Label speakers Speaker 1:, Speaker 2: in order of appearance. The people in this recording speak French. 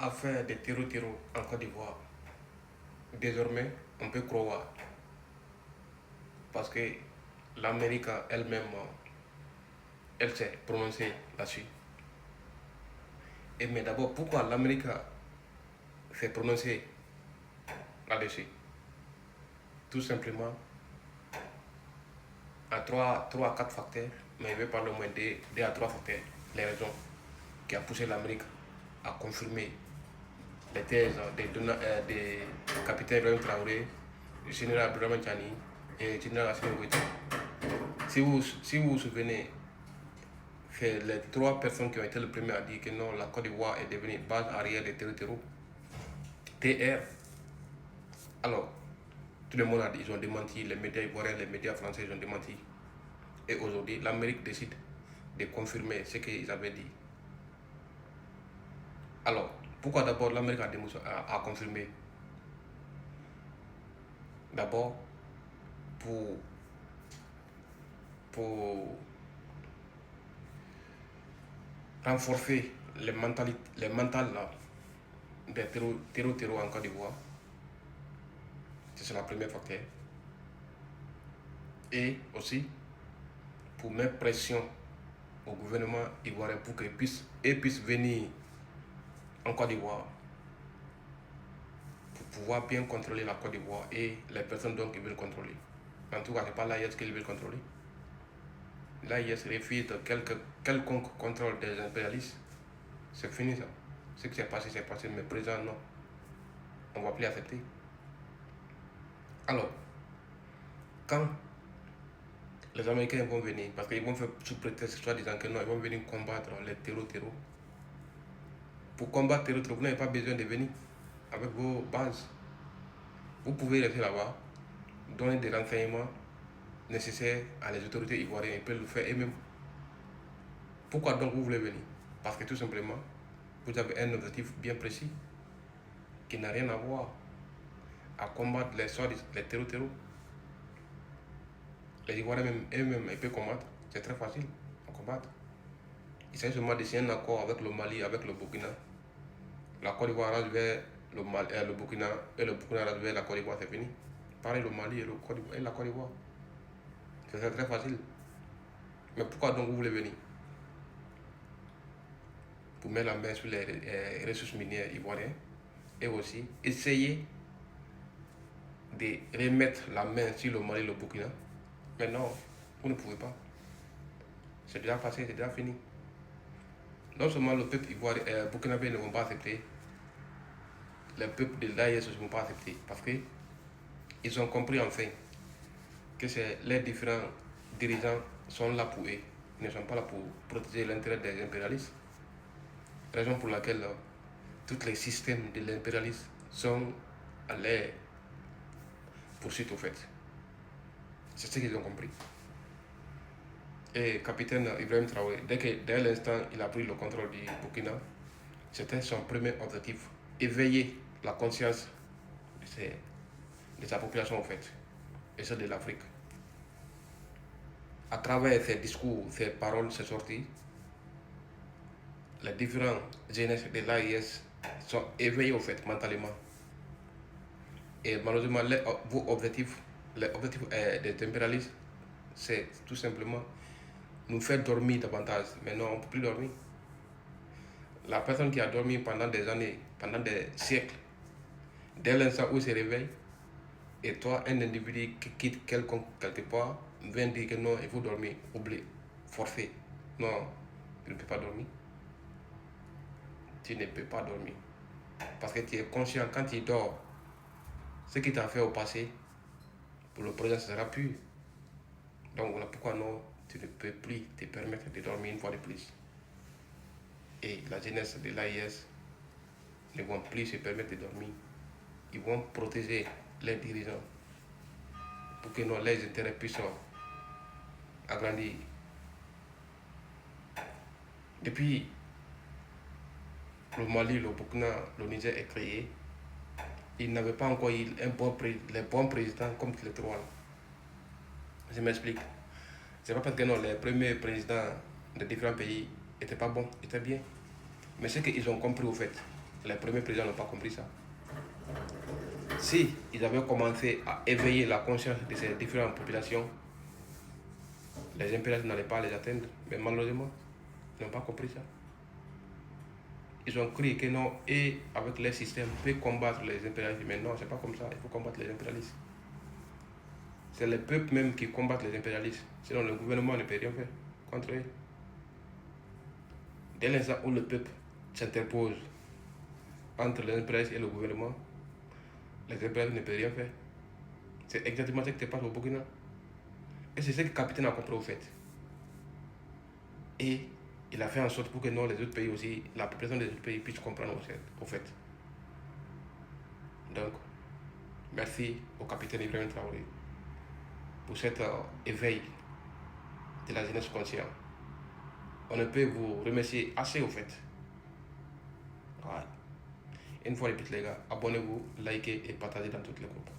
Speaker 1: à faire des terreaux en Côte d'Ivoire, désormais, on peut croire. Parce que l'Amérique elle-même, elle s'est prononcée là-dessus. Mais d'abord, pourquoi l'Amérique s'est prononcée là-dessus? Tout simplement, à 3 à 4 facteurs, mais je vais parler au moins 2 à 3 facteurs, les raisons qui ont poussé l'Amérique à confirmer les thèses des capitaines Ibrahim Traoré, du général Abdourahmane Tiani et du général Assimi Goïta. Si vous vous souvenez, c'est les 3 personnes qui ont été les premières à dire que non, la Côte d'Ivoire est devenue base arrière des terreaux. TR. Alors, tout le monde a dit, ils ont démenti, les médias ivoiriens, les médias français, ils ont démenti. Et aujourd'hui, l'Amérique décide de confirmer ce qu'ils avaient dit. Alors, pourquoi d'abord l'Amérique a confirmé? D'abord, pour renforcer les mentales des terreaux en Côte d'Ivoire. C'est la première facteur. Et aussi, pour mettre pression au gouvernement ivoirien pour qu'il puisse venir en Côte d'Ivoire pour pouvoir bien contrôler la Côte d'Ivoire et les personnes donc qui veulent contrôler. En tout cas, ce n'est pas l'AIS qu'ils veulent contrôler. L'AIS refuse quelconque contrôle des impérialistes. C'est fini ça. Ce qui s'est passé, mais présent, non. On ne va plus accepter. Alors, quand les Américains vont venir, parce qu'ils vont faire sous prétexte, soit disant que non, ils vont venir combattre les terreaux. Pour combattre terreaux, vous n'avez pas besoin de venir avec vos bases. Vous pouvez rester là-bas, donner des renseignements nécessaires à les autorités ivoiriennes, ils peuvent le faire eux-mêmes. Pourquoi donc vous voulez venir? Parce que tout simplement, vous avez un objectif bien précis qui n'a rien à voir à combattre les terreaux. Les Ivoiriens eux-mêmes, ils peuvent combattre. C'est très facile à combattre. Il s'agit seulement de signer un accord avec le Mali, avec le Burkina. La Côte d'Ivoire rase vers le Burkina et le Burkina rase vers la Côte d'Ivoire, c'est fini. Pareil, le Mali et la Côte d'Ivoire. C'est très facile. Mais pourquoi donc vous voulez venir? Pour mettre la main sur les ressources minières ivoiriennes et aussi essayer de remettre la main sur le Mali et le Burkina. Mais non, vous ne pouvez pas. C'est déjà passé, c'est déjà fini. Non seulement le peuple ivoirien burkinabé ne vont pas accepter, les peuples de l'AIS ne vont pas accepter parce qu'ils ont compris enfin que les différents dirigeants sont là pour eux. Ils ne sont pas là pour protéger l'intérêt des impérialistes. Raison pour laquelle tous les systèmes de l'impérialisme sont à leur poursuite au fait. C'est ce qu'ils ont compris. Et capitaine Ibrahim Traoré, dès l'instant il a pris le contrôle du Burkina, c'était son premier objectif, éveiller la conscience de sa population en fait, et celle de l'Afrique. À travers ses discours, ses paroles, ses sorties, les différents jeunesses de l'AIS sont éveillés au fait mentalement. Et malheureusement, les objectifs des impérialistes, c'est tout simplement nous faire dormir davantage. Mais non, on ne peut plus dormir. La personne qui a dormi pendant des années, pendant des siècles, dès l'instant où il se réveille, et toi, un individu qui quitte quelque part, vient dire que non, il faut dormir, oublie, forfait. Non, tu ne peux pas dormir. Tu ne peux pas dormir. Parce que tu es conscient, quand tu dors, ce qui t'a fait au passé, pour le présent, ce sera plus. Donc voilà pourquoi non, tu ne peux plus te permettre de dormir une fois de plus. Et la jeunesse de l'AIS ne vont plus se permettre de dormir. Ils vont protéger les dirigeants pour que les intérêts puissent agrandir. Depuis le Mali, le Burkina, le Niger est créé, ils n'avaient pas encore eu les bons présidents comme les trois. Je m'explique. C'est pas parce que non, les premiers présidents de différents pays étaient pas bons, étaient bien. Mais ce qu'ils ont compris au fait, Les premiers présidents n'ont pas compris ça. Si ils avaient commencé à éveiller la conscience de ces différentes populations, les impérialistes n'allaient pas les atteindre. Mais malheureusement, ils n'ont pas compris ça. Ils ont cru que non, et avec leur système, peut combattre les impérialistes. Mais non, c'est pas comme ça. Il faut combattre les impérialistes. C'est les peuples même qui combattent les impérialistes. Sinon, le gouvernement ne peut rien faire contre eux. Dès l'instant où le peuple s'interpose entre les impérialistes et le gouvernement, les impérialistes ne peuvent rien faire. C'est exactement ce qui se passe au Burkina. Et c'est ce que le capitaine a compris au fait. Et il a fait en sorte pour que non, les autres pays aussi, la population des autres pays puisse comprendre au fait. Donc, merci au capitaine Ibrahim Traoré pour cet éveil de la jeunesse consciente. On ne peut vous remercier assez au fait. Ouais. Une fois de plus les gars, abonnez-vous, likez et partagez dans toutes les groupes.